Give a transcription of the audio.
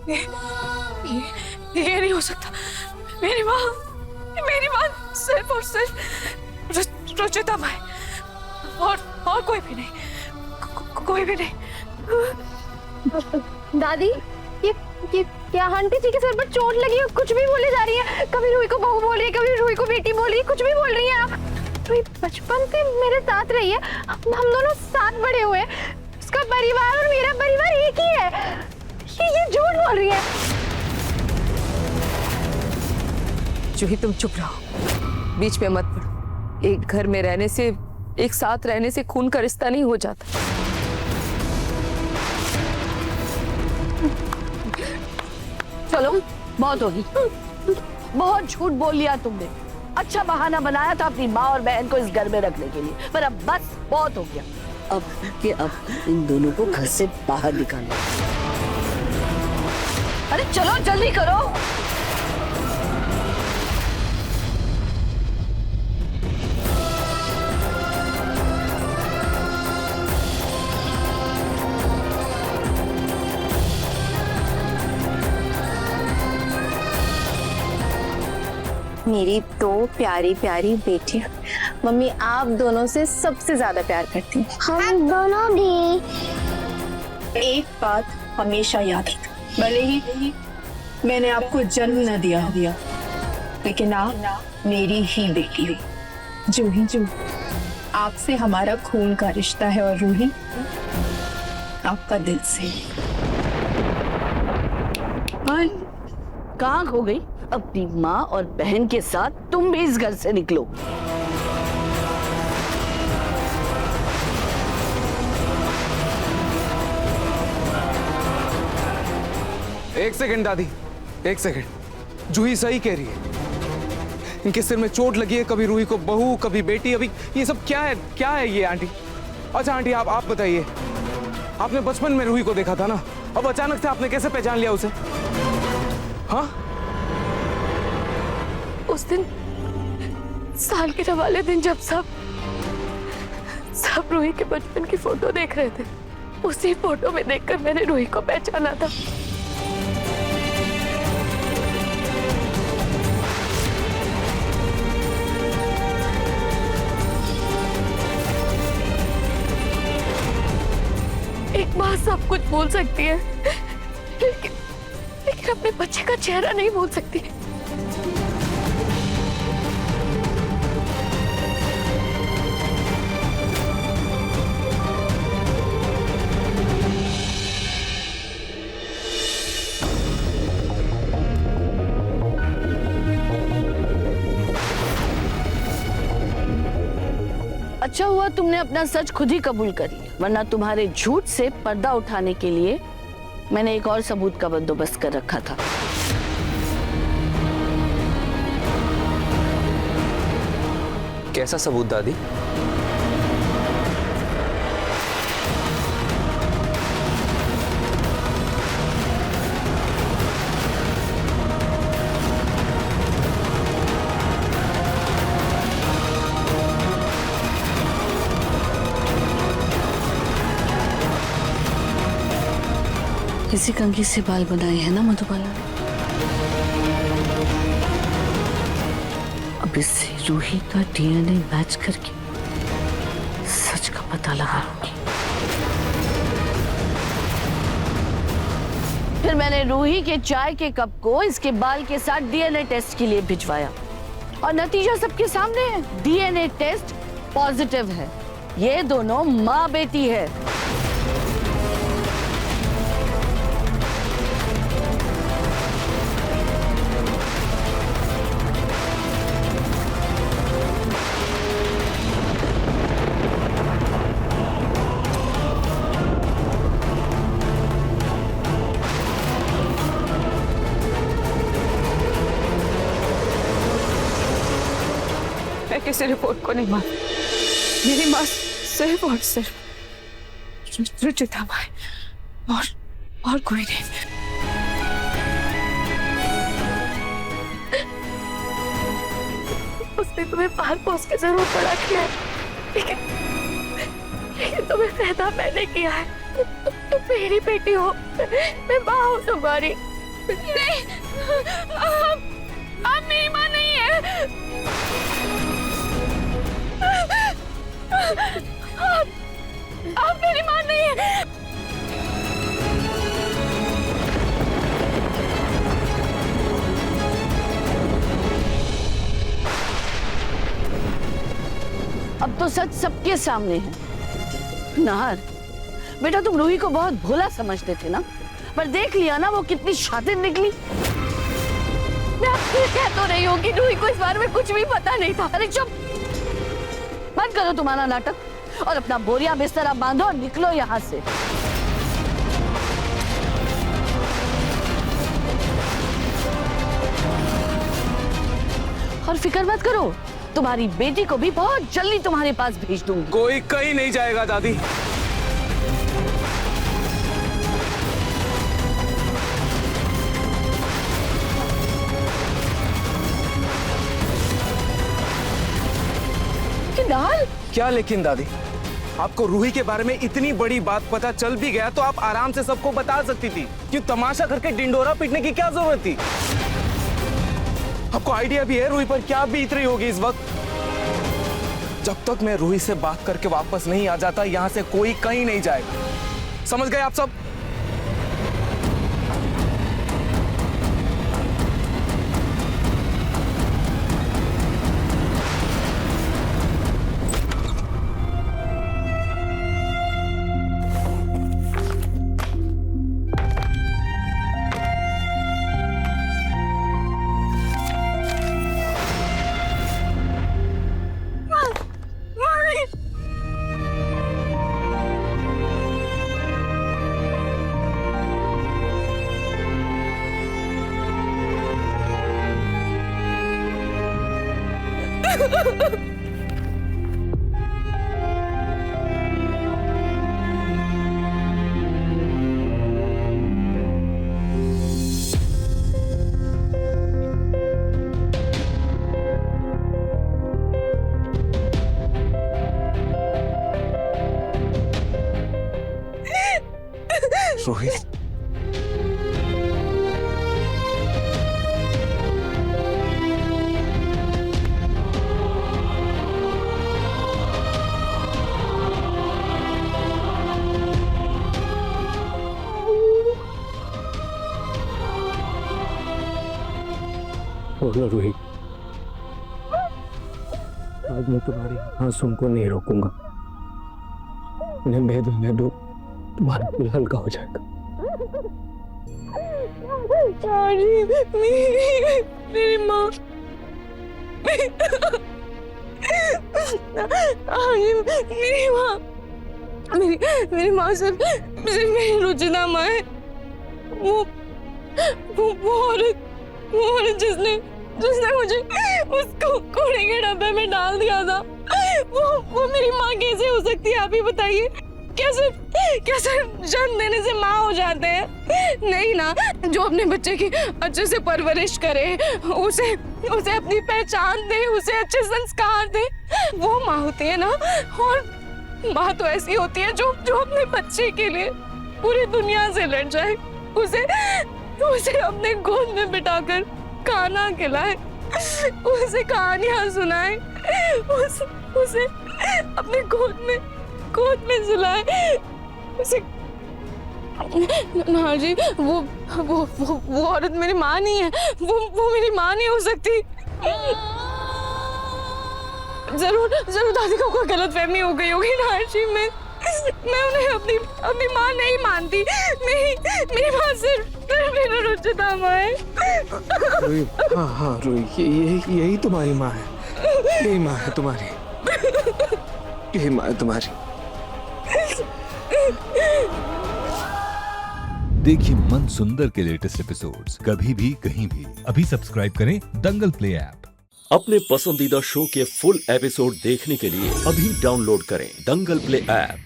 ये नहीं हो सकता। मेरी माँ सिर्फ और सिर्फ रुचिता माँ है, और कोई भी नहीं, कोई भी नहीं। दादी, ये क्या आंटी जी के सर पर चोट लगी है? कुछ भी बोले जा रही है, कभी रूही को बहू बोल रही है, कभी रूही को बेटी बोल रही है, कुछ भी बोल रही है आप। रूही बचपन से मेरे साथ रही है, हम दोनों साथ बड़े हुए, उसका परिवार और मेरा परिवार एक ही है। ये झूठ बोल रही है। जूही तुम चुप रहो, बीच में मत पड़ो। एक घर में रहने से, एक साथ रहने से खून का रिश्ता नहीं हो जाता। चलो, बहुत होगी, बहुत झूठ बोल लिया तुमने। अच्छा बहाना बनाया था अपनी माँ और बहन को इस घर में रखने के लिए, पर अब बस बहुत हो गया। अब इन दोनों को घर से बाहर निकालो। अरे चलो जल्दी करो। मेरी तो प्यारी प्यारी बेटी, मम्मी आप दोनों से सबसे ज्यादा प्यार करती हैं। हम दोनों भी। एक बात हमेशा याद रखना, भले ही मैंने आपको जन्म न दिया लेकिन आप मेरी ही बेटी हो। जूही, आपसे हमारा खून का रिश्ता है और रूही आपका दिल से। कहाँ खो गई? अपनी माँ और बहन के साथ तुम भी इस घर से निकलो। एक सेकंड दादी, एक सेकंड। जूही सही कह रही है, इनके सिर में चोट लगी है, कभी रूही को बहू, कभी बेटी। अभी ये सब क्या है ये आंटी? अच्छा आंटी आप बताइए, आपने बचपन में रूही को देखा था ना, अब अचानक से आपने कैसे पहचान लिया उसे? हाँ, उस दिन सालगिरह वाले दिन जब सब रूही के बचपन की फोटो देख रहे थे, उसी फोटो में देखकर मैंने रूही को पहचाना था। एक माँ सब कुछ भूल सकती है, लेकिन अपने बच्चे का चेहरा नहीं भूल सकती। अच्छा हुआ तुमने अपना सच खुद ही कबूल कर लिया, वरना तुम्हारे झूठ से पर्दा उठाने के लिए मैंने एक और सबूत का बंदोबस्त कर रखा था। कैसा सबूत दादी? इसी कंघी से बाल बनाए हैं ना मधुबाला ने? अब इससे रूही का डीएनए मैच करके सच का पता लगाऊंगी। फिर मैंने रूही के चाय के कप को इसके बाल के साथ डीएनए टेस्ट के लिए भिजवाया और नतीजा सबके सामने है। डीएनए टेस्ट पॉजिटिव है, ये दोनों माँ बेटी है। मैं किसी रिपोर्ट को नहीं मानती। मेरी माँ सिर्फ और सिर्फ रुचिता माँ है, और कोई नहीं। उसने तुम्हें पाल पोस के जरूर बड़ा किया है, लेकिन तुम्हें पैदा मैंने किया है। तुम मेरी बेटी हो, मैं माँ हूँ तुम्हारी। नहीं, आप मेरी माँ नहीं है। आप मेरी माँ नहीं है। अब तो सच सबके सामने है। नाहर, बेटा तुम रूही को बहुत भोला समझते थे ना, पर देख लिया ना वो कितनी शातिर निकली। मैं आपको कह तो रही हूँ कि रूही को इस बारे में कुछ भी पता नहीं था। अरे चुप, बंद करो तुम्हारा नाटक और अपना बोरिया बिस्तरा बांधो और निकलो यहाँ से। और फिक्र मत करो, तुम्हारी बेटी को भी बहुत जल्दी तुम्हारे पास भेज दूंगी। कोई कहीं नहीं जाएगा दादी। क्या लेकिन दादी, आपको रूही के बारे में इतनी बड़ी बात पता चल भी गया तो आप आराम से सबको बता सकती थी। क्यों तमाशा करके डिंडोरा पीटने की क्या जरूरत थी? आपको आइडिया भी है रूही पर क्या बीत रही होगी इस वक्त। जब तक मैं रूही से बात करके वापस नहीं आ जाता यहां से कोई कहीं नहीं जाएगा। समझ गए आप सब? रोहित, बोलो रोहित, आज मैं तुम्हारी आंसुओं को नहीं रोकूंगा। उन्हें बह दो, तुम्हारा दिल हल्का हो जाएगा। मेरी माँ, मेरी माँ सिर्फ मेरी रुचिता माँ है। वो औरत जिसने मुझे उसको कूड़े के डब्बे में डाल दिया था, वो मेरी माँ कैसे हो सकती है? आप ही बताइए। कैसे जन्म देने से माँ हो जाते हैं? नहीं ना, जो अपने बच्चे की अच्छे से परवरिश करे, उसे अपनी पहचान दे, उसे अच्छे संस्कार दे, वो माँ होती है ना। और माँ तो ऐसी होती है जो अपने बच्चे के लिए पूरी दुनिया से लड़ जाए, उसे अपने गोद में बिठाकर खाना खिलाए, उसे कहानियां सुनाए, उसे अपने गोद में सुलाए, उसे। नाहर जी, वो औरत मेरी माँ नहीं है। वो मेरी माँ नहीं हो सकती। जरूर दादी को कोई गलतफहमी हो गई होगी नाहर जी। मैं उन्हें अपनी माँ नहीं मानती। मेरी माँ सिर्फ मेरा रुचिता माँ है। रूही, हाँ रूही, यही तुम्हारी माँ है। यही माँ है तुम्हारी, यही माँ है तुम्हारी। देखिए मन सुंदर के लेटेस्ट एपिसोड्स कभी भी कहीं भी। अभी सब्सक्राइब करें दंगल प्ले ऐप। अपने पसंदीदा शो के फुल एपिसोड देखने के लिए अभी डाउनलोड करें दंगल प्ले ऐप।